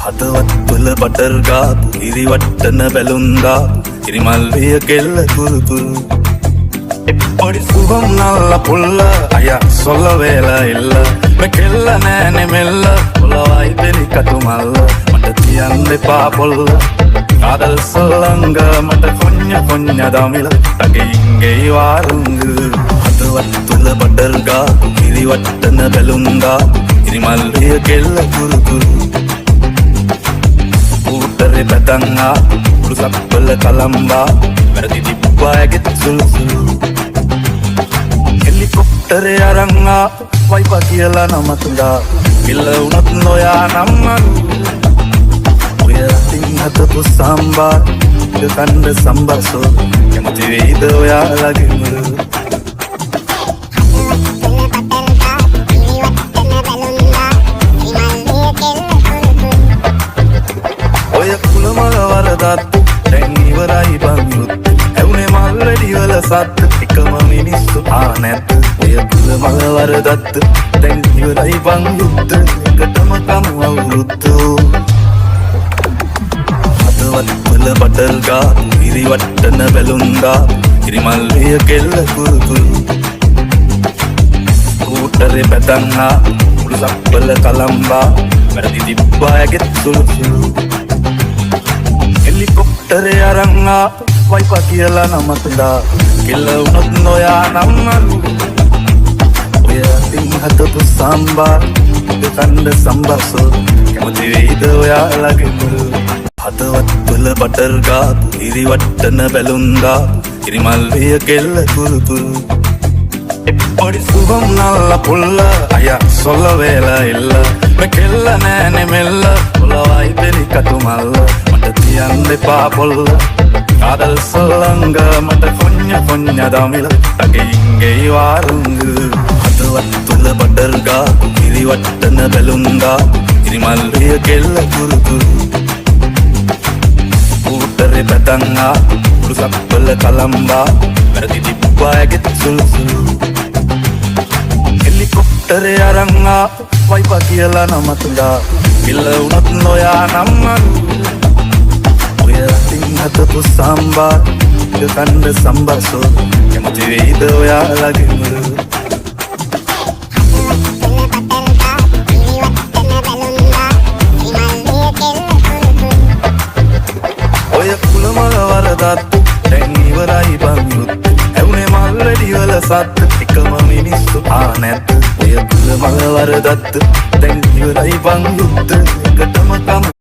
හදවත් තුළ බටර් ගාපු ඉරි වට්ටන බැලුම් දාපු ඉරිමල්විය කෙල්ල කුරු කුරු පොඩි සුබම් නල්ල පුල්ල අය සොල්ල වේලා ඉල්ල මේ කෙල්ල නෑනෙ මෙල්ල පොළවයි පෙරි කටු මල්ල මට තියන්න එපා පොල්ල කාදල් සොල්ලංග මට කොඤ්ඤ කොඤ්ඤ දමිල තගෙයින්ගේ වාරුංග හදවත් තුළ බටර් ගාපු ඉරි වට්ටන බැලුම් දාපු ඉරිමල්විය කෙල්ල කුරු කුරු ඌතරේ පැතංගා පුරුසක්වල කලම්බා වැරදි තිබ්බා ඇගෙත් සුළු සුළු හෙලිකොප්ටරේ අරංගා වයිපා කියලා නමතුලා පිල්ල වුණොත් නොයා නම්මරු ඔය අතින් හදපු සම්බා කණ්ඩ සම්බසෝ කැමති වෙයිද ඔයාලගෙම ඔය කුලමල වරදත් දැන් ඉවරයි බං යුත් ඇවුනේ මල් රෙඩි වල සත් එකම මිනිස්සු ආනැත් ඔය කුලමල වරදත් දැන් ඉවරයි බං යුත් එකටම කමු අවුරුද්ද හදවත් වල බටර් ගාපු ඉරි වට්ටන බැලුම් දාපු ඉරිමල්විය කෙල්ල කුරු කුරු ඌතරේ පැතංගා පුරුසක්වල කලම්බා වැරදි තිබ්බා ඇගෙත් සුළු සුළු හෙලිකොප්ටරේ අරංගා වයිපා කියලා නමතුලා කෙල්ල වුණොත් නොයා නම්මරු ඔය අතින් හදපු සම්බා කණ්ඩ සම්බසෝ කැමති වෙයිද ඔයාලගෙම හදවත් වල බටර් ගාපු ඉරි වට්ටන බැලුම් දාපු ඉරිමල්විය කෙල්ල කුරු කුරු පොඩි සුබම් නල්ල පුල්ල අය සොල්ල වේලා ඉල්ල මේ කෙල්ල නෑනෙ මෙල්ල පොළවයි පෙරි කටු මල්ල මට තියන්න එපා පොල්ල කාදල් සොල්ලංග මට කොඤ්ඤ කොඤ්ඤ දමිල තගෙයින්ගේ වාරුංග හදවත් තුළ බටර් ගාපු ඉරි වට්ටන බැලුම් දාපු ඉරිමල්විය කෙල්ල කුරු කුරු ඌතරේ පැතංගා පුරුසක්වල කලම්බා වැරදි තිබ්බා ඇගෙත් සුළු සුළු හෙලිකොප්ටරේ අරංගා වයිපා කියලා නමතුලා පිල්ල වුණොත් නොයා නම්මරු ඔය අතින් හදපු සම්බා කණ්ඩ සම්බසෝ කැමති වෙයිද ඔයාලගෙම ඔය කුලමල වරදත් දැන් ඉවරයි බං යුත් ඇවුනේ මල් රෙඩි වල සත් එකම මිනිස්සු ආනැත් ඔය කුලමල වරදත් දැන් ඉවරයි බං යුත් එකටම කම